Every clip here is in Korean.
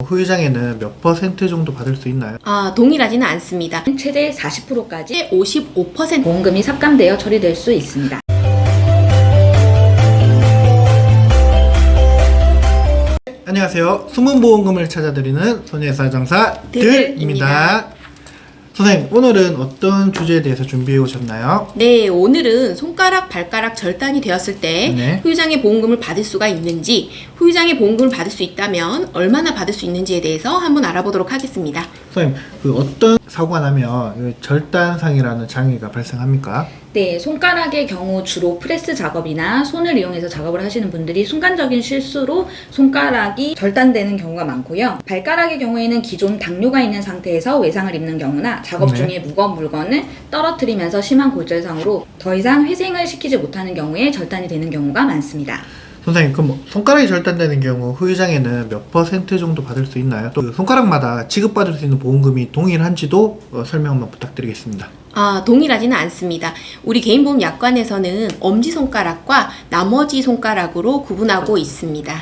후유장에는 몇 퍼센트 정도 받을 수 있나요? 동일하지는 않습니다. 최대 40%까지 55% 보험금이 삭감되어 처리될 수 있습니다. 안녕하세요. 숨은 보험금을 찾아드리는 손해사정사 들입니다. 선생님, 오늘은 어떤 주제에 대해서 준비해 오셨나요? 네, 오늘은 손가락, 발가락 절단이 되었을 때 네. 후유장애 보험금을 받을 수가 있는지, 후유장애 보험금을 받을 수 있다면 얼마나 받을 수 있는지에 대해서 한번 알아보도록 하겠습니다. 선생님, 어떤 사고가 나면 절단상이라는 장애가 발생합니까? 네, 손가락의 경우 주로 프레스 작업이나 손을 이용해서 작업을 하시는 분들이 순간적인 실수로 손가락이 절단되는 경우가 많고요. 발가락의 경우에는 기존 당뇨가 있는 상태에서 외상을 입는 경우나 작업 중에 무거운 물건을 떨어뜨리면서 심한 골절상으로 더 이상 회생을 시키지 못하는 경우에 절단이 되는 경우가 많습니다. 선생님, 그럼 손가락이 절단되는 경우 후유장애는 몇 퍼센트 정도 받을 수 있나요? 또 손가락마다 지급받을 수 있는 보험금이 동일한지도 설명 한번 부탁드리겠습니다. 동일하지는 않습니다. 우리 개인보험 약관에서는 엄지손가락과 나머지 손가락으로 구분하고 있습니다.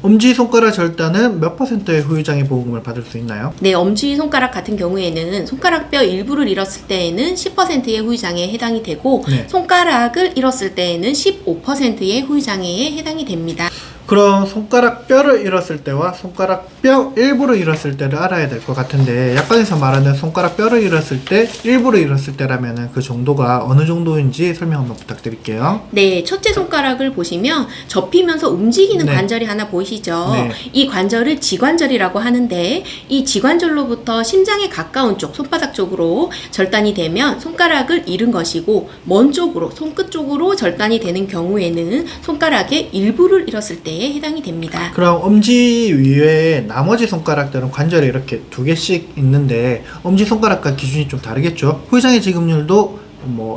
엄지손가락 절단은 몇 퍼센트의 후유장애 보험금을 받을 수 있나요? 네, 엄지손가락 같은 경우에는 손가락뼈 일부를 잃었을 때에는 10%의 후유장애에 해당이 되고 네. 손가락을 잃었을 때에는 15%의 후유장애에 해당이 됩니다. 그럼 손가락 뼈를 잃었을 때와 손가락 뼈 일부를 잃었을 때를 알아야 될 것 같은데, 약관에서 말하는 손가락 뼈를 잃었을 때, 일부를 잃었을 때라면 그 정도가 어느 정도인지 설명 한번 부탁드릴게요. 네, 첫째 손가락을 보시면 접히면서 움직이는 네. 관절이 하나 보이시죠? 네. 이 관절을 지관절이라고 하는데, 이 지관절로부터 심장에 가까운 쪽, 손바닥 쪽으로 절단이 되면 손가락을 잃은 것이고, 먼 쪽으로, 손끝 쪽으로 절단이 되는 경우에는 손가락의 일부를 잃었을 때에 해당이 됩니다. 그럼 엄지 위에 나머지 손가락들은 관절이 이렇게 두 개씩 있는데 엄지손가락과 기준이 좀 다르겠죠? 후유장애 지급률도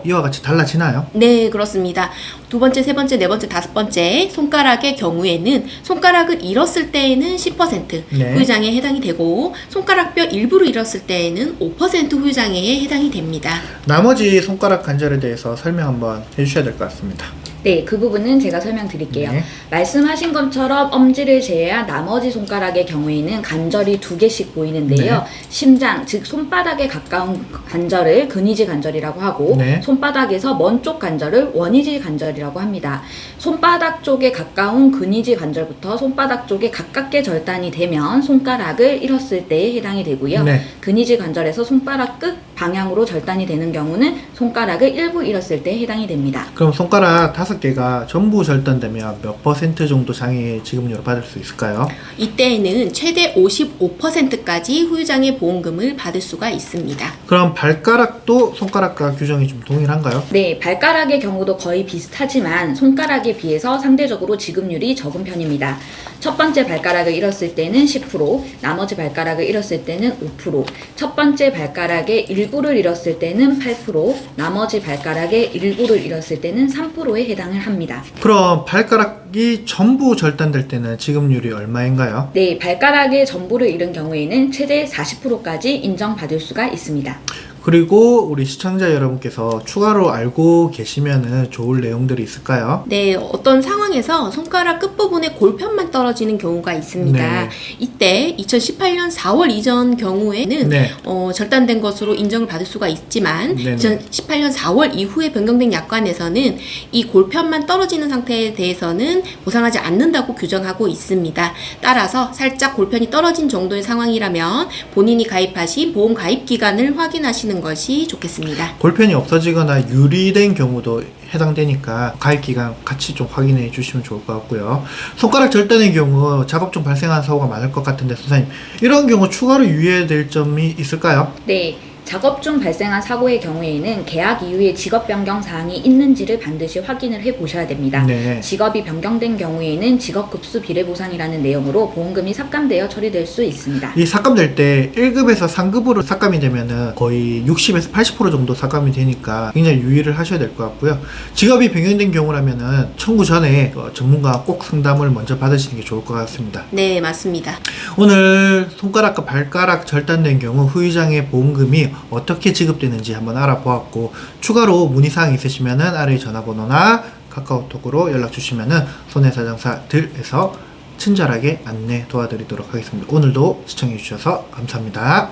이와 같이 달라지나요? 네, 그렇습니다. 두 번째, 세 번째, 네 번째, 다섯 번째 손가락의 경우에는 손가락을 잃었을 때에는 10% 네. 후유장애에 해당이 되고 손가락뼈 일부를 잃었을 때에는 5% 후유장애에 해당이 됩니다. 나머지 손가락 관절에 대해서 설명 한번 해주셔야 될 것 같습니다. 네, 그 부분은 제가 설명드릴게요. 네. 말씀하신 것처럼 엄지를 제외한 나머지 손가락의 경우에는 관절이 두 개씩 보이는데요. 네. 심장, 즉 손바닥에 가까운 관절을 근위지 관절이라고 하고 네. 손바닥에서 먼 쪽 관절을 원위지 관절이라고 합니다. 손바닥 쪽에 가까운 근위지 관절부터 손바닥 쪽에 가깝게 절단이 되면 손가락을 잃었을 때에 해당이 되고요. 네. 근위지 관절에서 손가락 끝 방향으로 절단이 되는 경우는 손가락을 일부 잃었을 때에 해당이 됩니다. 그럼 손가락 5개가 전부 절단되면 몇 퍼센트 정도 장애 지급료를 받을 수 있을까요? 이때에는 최대 55%까지 후유장애 보험금을 받을 수가 있습니다. 그럼 발가락도 손가락과 규정이 좀 동일한가요? 네, 발가락의 경우도 거의 비슷하지만 손가락에 비해서 상대적으로 지급률이 적은 편입니다. 첫 번째 발가락을 잃었을 때는 10%, 나머지 발가락을 잃었을 때는 5%, 첫 번째 발가락의 일부를 잃었을 때는 8%, 나머지 발가락의 일부를 잃었을 때는 3%에 해당을 합니다. 그럼 발가락이 전부 절단될 때는 지급률이 얼마인가요? 네, 발가락의 전부를 잃은 경우에는 최대 40%까지 인정받을 수가 있습니다. 그리고 우리 시청자 여러분께서 추가로 알고 계시면은 좋을 내용들이 있을까요? 네, 어떤 상황에서 손가락 끝부분에 골편만 떨어지는 경우가 있습니다. 네. 이때 2018년 4월 이전 경우에는 네. 절단된 것으로 인정을 받을 수가 있지만 네네. 2018년 4월 이후에 변경된 약관에서는 이 골편만 떨어지는 상태에 대해서는 보상하지 않는다고 규정하고 있습니다. 따라서 살짝 골편이 떨어진 정도의 상황이라면 본인이 가입하신 보험 가입 기간을 확인하시는 것이 좋겠습니다. 골편이 없어지거나 유리된 경우도 해당되니까 가입 기간 같이 좀 확인해 주시면 좋을 것 같고요. 손가락 절단의 경우 작업 중 발생한 사고가 많을 것 같은데 선생님, 이런 경우 추가로 유의해야 될 점이 있을까요? 네, 작업 중 발생한 사고의 경우에는 계약 이후에 직업 변경 사항이 있는지를 반드시 확인을 해 보셔야 됩니다. 네. 직업이 변경된 경우에는 직업급수 비례보상이라는 내용으로 보험금이 삭감되어 처리될 수 있습니다. 이 삭감될 때 1급에서 상급으로 삭감이 되면은 거의 60에서 80% 정도 삭감이 되니까 굉장히 유의를 하셔야 될 것 같고요. 직업이 변경된 경우라면은 청구 전에 전문가 꼭 상담을 먼저 받으시는 게 좋을 것 같습니다. 네, 맞습니다. 오늘 손가락과 발가락 절단된 경우 후유장애 보험금이 어떻게 지급되는지 한번 알아보았고, 추가로 문의사항 있으시면은 아래 전화번호나 카카오톡으로 연락 주시면은 손해사정사들에서 친절하게 안내 도와드리도록 하겠습니다. 오늘도 시청해주셔서 감사합니다.